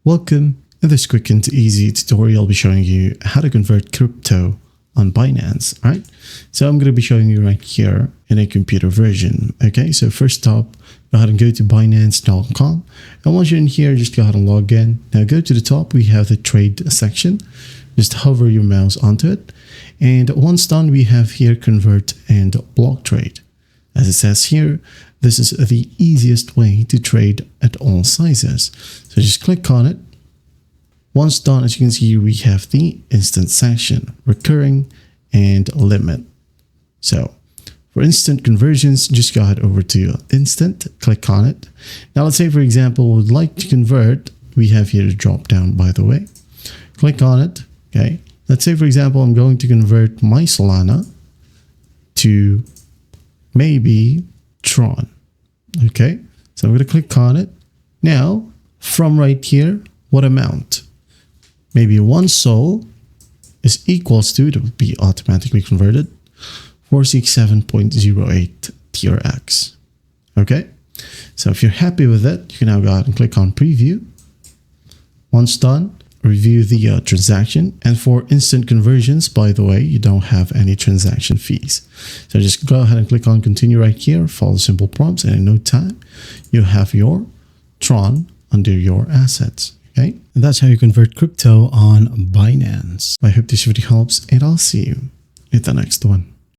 Welcome. In this quick and easy tutorial, I'll be showing you how to convert crypto on Binance. All right. So I'm going to be showing you right here in a computer version. Okay. So first up, go ahead and go to Binance.com. And once you're in here, just go ahead and log in. Now go to the top. We have the trade section. Just hover your mouse onto it. And once done, we have here convert and block trade. As it says here, this is the easiest way to trade at all sizes. So just click on it. Once done, as you can see, we have the instant section, recurring, and limit. So for instant conversions, just go ahead over to instant, click on it. Now let's say, for example, we'd like to convert. We have here a drop down, by the way. Click on it. Okay. Let's say, for example, I'm going to convert my Solana to maybe Tron. Okay. So I'm going to click on it. Now, from right here, what amount? Maybe 1 SOL is equals to, it will be automatically converted, 467.08 TRX. Okay. So if you're happy with it, you can now go ahead and click on preview. Once done, review the transaction. And for instant conversions, by the way, you don't have any transaction fees. So just go ahead and click on continue right here, follow the simple prompts, and in no time, you have your Tron under your assets. Okay. And that's how you convert crypto on Binance. I hope this video helps, and I'll see you in the next one.